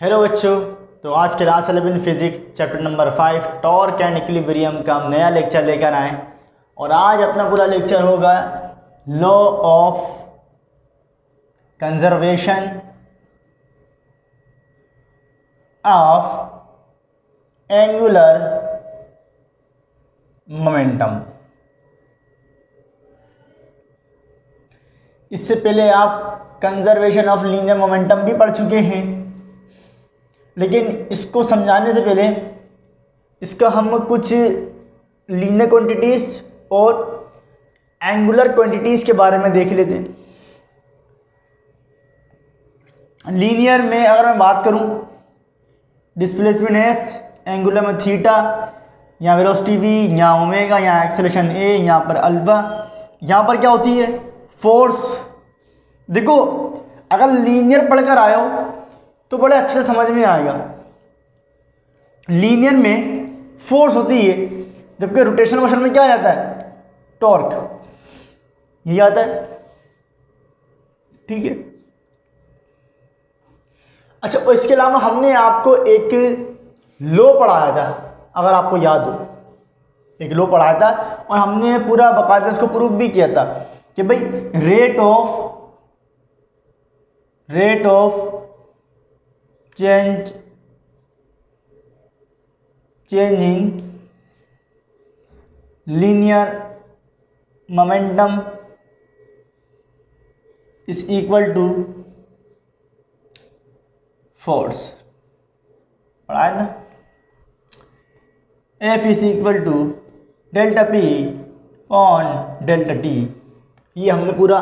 Hello बच्चों। तो आज class 11 physics chapter number 5 torque and equilibrium का हम नया लेक्चर लेकर आए और आज अपना पूरा लेक्चर होगा law of conservation of angular momentum. इससे पहले आप कंजर्वेशन ऑफ लीनियर मोमेंटम भी पढ़ चुके हैं, लेकिन इसको समझाने से पहले इसका हम कुछ लीनियर क्वांटिटीज और एंगुलर क्वांटिटीज के बारे में देख लेते हैं। लीनियर में अगर मैं बात करूं, डिस्प्लेसमेंट एस, एंगुलर में थीटा, यहाँ वेलोसिटी वी, यहाँ ओमेगा, यहाँ एक्सेलरेशन ए, यहाँ पर अल्फा। यहाँ पर क्या होती है? फोर्स। देखो, अगर लीनियर पढ़कर आए हो तो बड़े अच्छे से समझ में आएगा। लीनियर में फोर्स होती है, जबकि रोटेशनल मोशन में क्या आ जाता है? टॉर्क। ये आता है, ठीक है। अच्छा, और इसके अलावा हमने आपको एक लॉ पढ़ाया था, अगर आपको याद हो, एक लॉ पढ़ाया था और हमने पूरा बाकायदा इसको प्रूव भी किया था कि भाई rate of change in linear momentum is equal to force. पढ़ाया ना? F is equal to delta P on delta T. ये हमने पूरा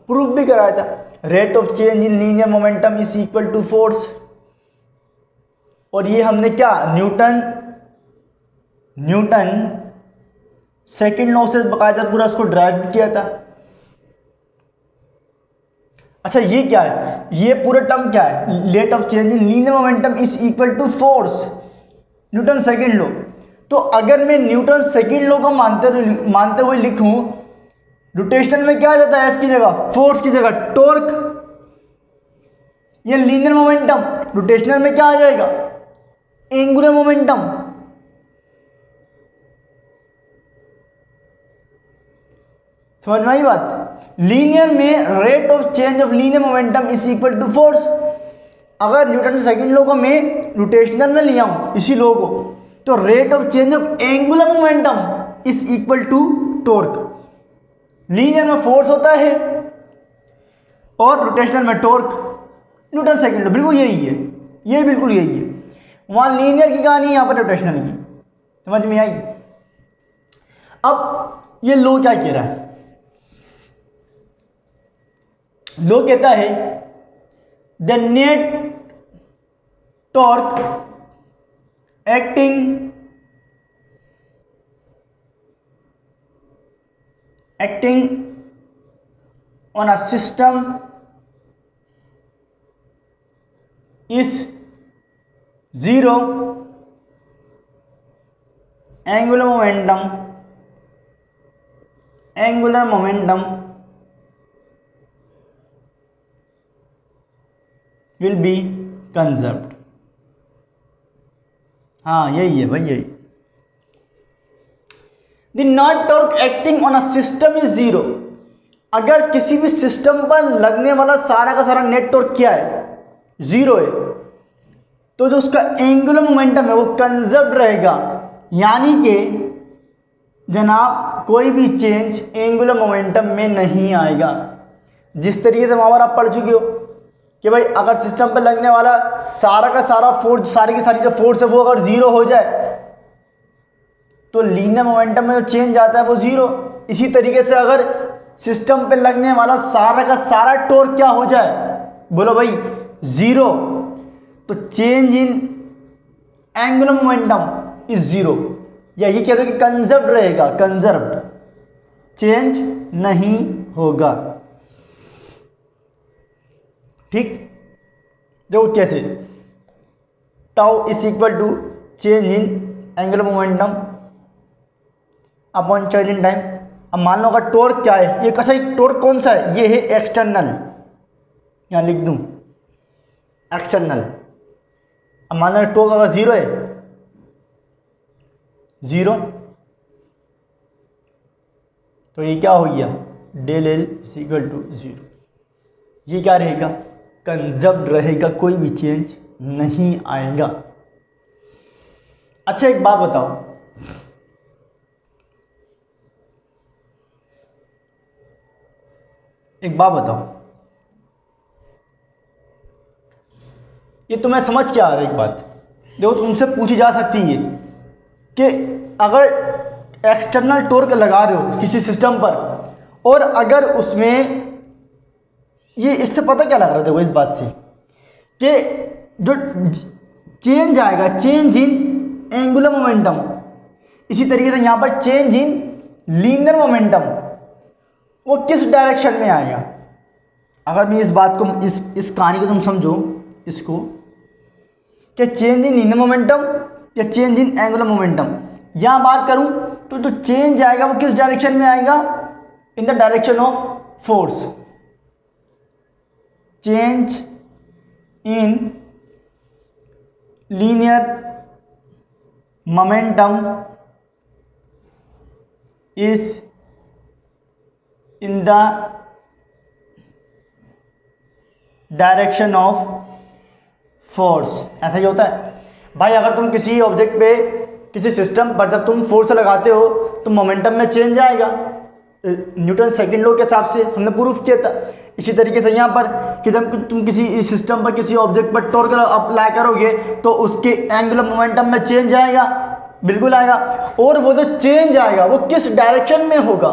प्रूफ भी कराया था। Rate of change in linear momentum is equal to force. और ये हमने क्या न्यूटन सेकंड लॉ से बाकायदा पूरा उसको ड्राइव किया था। अच्छा, ये क्या है? ये पूरा टर्म क्या है? Rate of change in linear momentum is equal to force, Newton second law. तो अगर मैं न्यूटन सेकंड लॉ को मानते हुए लिखूं, रोटेशनल में क्या आ जाता है? एफ की जगह फोर्स की जगह टॉर्क। ये लीनियर मोमेंटम, रोटेशनल में क्या आ जाएगा? Angular momentum. समझ में आई बात? लीनियर में rate of change of linear momentum is equal to force. अगर न्यूटन सेकंड लॉ को मैं रोटेशनल में लिया हूं, इसी लॉ को, तो rate of change of angular momentum is equal to torque. Linear में फोर्स होता है और रोटेशनल में टॉर्क। न्यूटन सेकंड लॉ बिल्कुल यही है, ये बिल्कुल यही है। वहां लीनियर की कहानी, यहां पर रोटेशनल की। समझ में आई? अब ये लॉ क्या कह रहा है? लॉ कहता है the net torque acting on a system is zero. Angular momentum will be conserved. हाँ, यही है भाई, यही। The net torque acting on a system is zero. अगर किसी भी सिस्टम पर लगने वाला सारा का सारा नेट टॉर्क क्या है? जीरो है, तो जो उसका एंगुलर मोमेंटम है वो कंजर्व रहेगा। यानी कि जनाब, कोई भी चेंज एंगुलर मोमेंटम में नहीं आएगा। जिस तरीके से वहां आप पढ़ चुके हो कि भाई अगर सिस्टम पर लगने वाला सारा का सारा फोर्स, सारी की सारी जो फोर्स है वो अगर जीरो हो जाए तो लीनियर मोमेंटम में जो चेंज आता है वो जीरो। इसी तरीके से अगर सिस्टम पे लगने वाला सारा का सारा टॉर्क क्या हो जाए? बोलो भाई, जीरो, तो change in angular momentum is zero. या ये कहते हैं कि कंजर्व्ड रहेगा, कंजर्व्ड, चेंज नहीं होगा। ठीक? देखो कैसे, tau is equal to change in angular momentum upon change in time. अब मान लो अगर टॉर्क क्या है, ये कैसा टॉर्क कौन सा है? ये है एक्सटर्नल, यहां लिख दूं एक्सटर्नल। अब मान लो टॉर्क अगर जीरो है, जीरो, तो ये क्या हो गया, del L equal to zero. ये क्या रहेगा, कंजर्व्ड रहेगा, कोई भी चेंज नहीं आएगा। अच्छा एक बात बताओ, एक बात बताओ, ये तुम्हें समझ क्या आ रहा है? एक बात देखो, तुमसे पूछी जा सकती है कि अगर एक्सटर्नल टॉर्क लगा रहे हो किसी सिस्टम पर, और अगर उसमें ये, इससे पता क्या लग रहा है देखो इस बात से, कि जो चेंज आएगा, चेंज इन एंगुलर मोमेंटम, इसी तरीके से यहां पर चेंज इन लीनियर मोमेंटम, वो किस डायरेक्शन में आएगा। अगर मैं इस बात को, इस कहानी को तुम समझो इसको, कि चेंज इन लीनियर मोमेंटम या चेंज इन एंगुलर मोमेंटम, यहां बात करूं तो जो चेंज आएगा वो किस डायरेक्शन में आएगा, in the direction of force. Change in linear momentum is in the direction of force. ऐसा ही होता है भाई, अगर तुम किसी ऑब्जेक्ट पे, किसी सिस्टम पर जब तुम फोर्स लगाते हो तो मोमेंटम में चेंज आएगा, न्यूटन सेकंड लॉ के हिसाब से हमने प्रूफ किया था। इसी तरीके से यहाँ पर कि जब तुम किसी सिस्टम पर, किसी ऑब्जेक्ट पर टॉर्क अप्लाई करोगे तो उसके एंगुलर मोमेंटम में चेंज आएगा, बिल्कुल आएगा। और वो जो चेंज आएगा वो किस डायरेक्शन में होगा,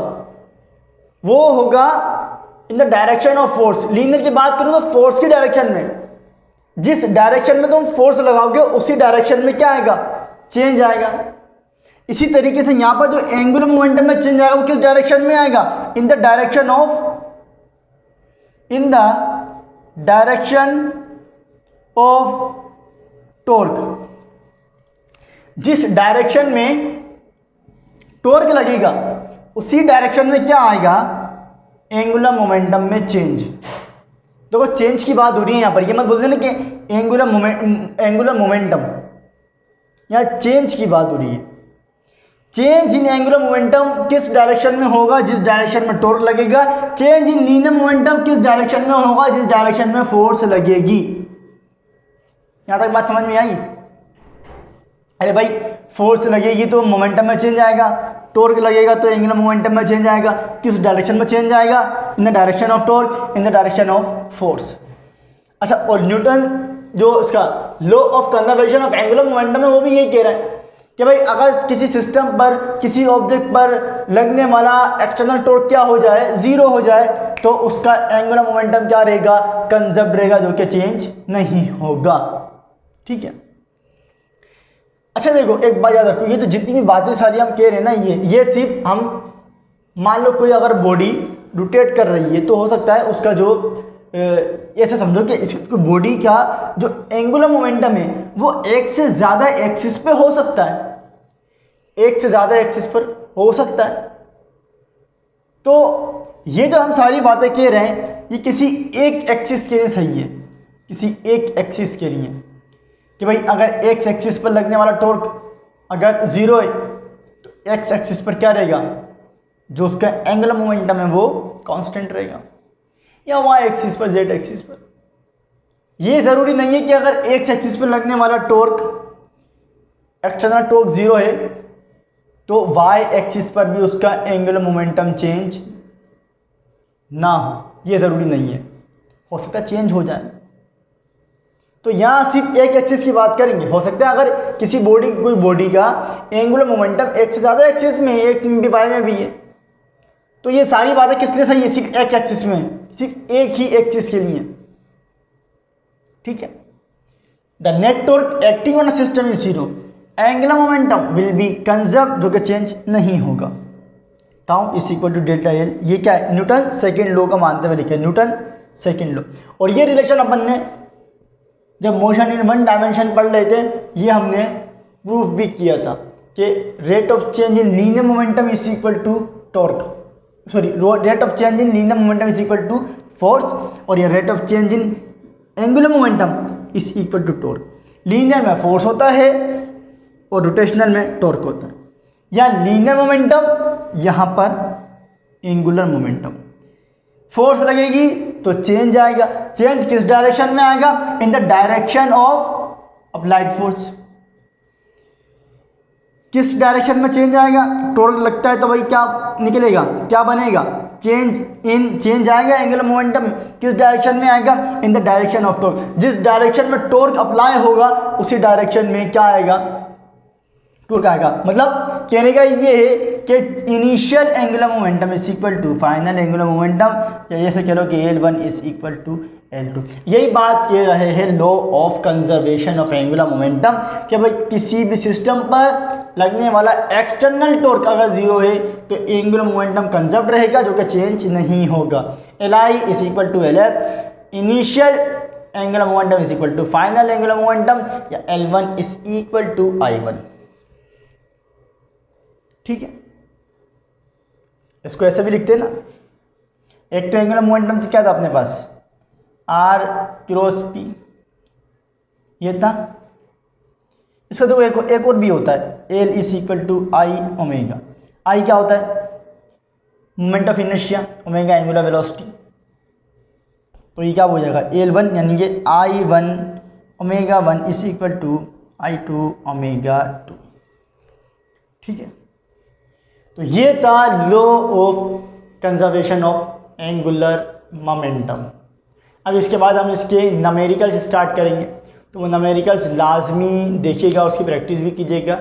वो होगा in the direction of force. Linear की बात करूं तो फोर्स की डायरेक्शन में, जिस डायरेक्शन में तुम फोर्स लगाओगे उसी डायरेक्शन में क्या आएगा, चेंज आएगा। इसी तरीके से यहां पर जो एंगुलर मोमेंटम में चेंज आएगा वो किस डायरेक्शन में आएगा, in the direction of, in the direction of torque. जिस डायरेक्शन में टॉर्क लगेगा उसी डायरेक्शन में क्या आएगा, एंगुलर मोमेंटम में चेंज। देखो चेंज की बात हो रही है यहां पर, ये मत बोल देना कि एंगुलर मोमेंटम, यहां चेंज की बात हो रही है। चेंज इन एंगुलर मोमेंटम किस डायरेक्शन में होगा, जिस डायरेक्शन में टॉर्क लगेगा। चेंज इन लीनियर मोमेंटम किस डायरेक्शन में होगा, जिस डायरेक्शन में फोर्स लगेगी। यहां तक बात समझ में आई? अरे भाई फोर्स लगेगी तो मोमेंटम में चेंज आएगा, टॉर्क लगेगा तो एंगुलर मोमेंटम में चेंज आएगा। किस डायरेक्शन में चेंज आएगा, in the direction of torque, in the direction of force. अच्छा, और न्यूटन जो इसका law of conservation of angular momentum है वो भी यही कह रहा है कि भाई अगर किसी सिस्टम पर, किसी ऑब्जेक्ट पर लगने वाला एक्सटर्नल टॉर्क क्या हो जाए, जीरो हो जाए, तो उसका एंगुलर मोमेंटम क्या रहेगा, कंजर्व रहेगा, जो कि चेंज नहीं होगा। ठीक है। अच्छा देखो एक बात याद रखो, ये तो जितनी भी बातें सारी हम कह रहे हैं ना, ये सिर्फ हम, मान लो कोई अगर बॉडी रोटेट कर रही है तो हो सकता है उसका जो, ऐसे समझो कि इस बॉडी का जो एंगुलर मोमेंटम है वो एक से ज्यादा एक्सिस पे हो सकता है, एक से ज्यादा एक्सिस पर हो सकता है। तो ये जो हम सारी बातें कह रहे हैं ये किसी एक एक्सिस के लिए सही है, किसी एक एक्सिस के लिए, कि भाई अगर एक्स एक्सिस पर लगने वाला टॉर्क अगर जीरो है तो एक्स एक्सिस पर क्या रहेगा, जो उसका एंगुलर मोमेंटम है वो कांस्टेंट रहेगा, या वाई एक्सिस पर, जेड एक्सिस पर। ये जरूरी नहीं है कि अगर एक्स एक्सिस पर लगने वाला टॉर्क, एक्सटर्नल टॉर्क जीरो है तो वाई एक्सिस पर भी उसका एंगुलर मोमेंटम चेंज ना हो, ये जरूरी नहीं है, हो सकता है चेंज हो जाए। तो यहां सिर्फ एक एक्सिस की बात करेंगे। हो सकता है अगर किसी बॉडी, कोई बॉडी का एंगुलर मोमेंटम एक से ज्यादा एक्सिस में, एक में भी, वाई में भी है, तो ये सारी बातें किस लिए सही है, सिर्फ एक एक्सिस में, सिर्फ एक ही एक्सिस के लिए। ठीक है। The net torque acting on a system is zero, angular momentum will be conserve, जो कि चेंज नहीं होगा। Tau is equal to delta L, ये क्या है, न्यूटन सेकेंड लॉ का मानते हुए लिखा है, न्यूटन सेकेंड लॉ। और ये रिलेशन अपन ने जब मोशन इन वन डायमेंशन पढ़ रहे थे ये हमने प्रूफ भी किया था कि rate of change in linear momentum is equal to torque, sorry, rate of change in linear momentum is equal to force, और ये rate of change in angular momentum is equal to torque. Linear में force होता है और rotational में torque होता है। यहाँ लीनियर मोमेंटम, यहाँ पर एंगुलर मोमेंटम। फोर्स लगेगी तो चेंज आएगा। चेंज किस डायरेक्शन में आएगा? In the direction of applied force. किस डायरेक्शन में चेंज आएगा? टॉर्क लगता है तो भाई क्या निकलेगा, क्या बनेगा? चेंज आएगा एंगुलर मोमेंटम। किस डायरेक्शन में आएगा? In the direction of torque. जिस डायरेक्शन में टॉर्क अप्लाई होगा उसी डायरेक्शन में क्या आएगा? टॉर्क आएगा। मतलब कहने का ये है कि initial angular momentum is equal to final angular momentum, या जैसे कह लो कि L1 is equal to L2। यही बात कह रहे हैं law of conservation of angular momentum कि भाई किसी भी सिस्टम पर लगने वाला एक्सटर्नल टॉर्क अगर जीरो है तो एंगुलर मोमेंटम कंजर्व रहेगा, जो कि चेंज नहीं होगा। Li is equal to Lf, initial angular momentum is equal to final angular momentum, या L1 is equal to I1। ठीक है, इसको ऐसे भी लिखते हैं ना। एक तो एंगुलर मोमेंटम क्या था अपने पास? R क्रॉस P, ये था। इसका देखो एक और भी होता है, L is equal to I omega. I क्या होता है? Moment of inertia, omega angular velocity. तो ये क्या हो जाएगा? L1 यानी कि I1 omega 1 is equal to I2 omega 2। ठीक है, तो ये था law of conservation of angular momentum. अब इसके बाद हम इसके न्यूमेरिकल्स स्टार्ट करेंगे, तो वो न्यूमेरिकल्स लाजमी देखिएगा, उसकी प्रैक्टिस भी कीजिएगा।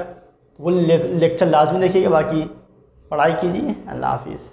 वो लेक्चर लाजमी देखिएगा, बाकी पढ़ाई कीजिए। अल्लाह हाफिज़।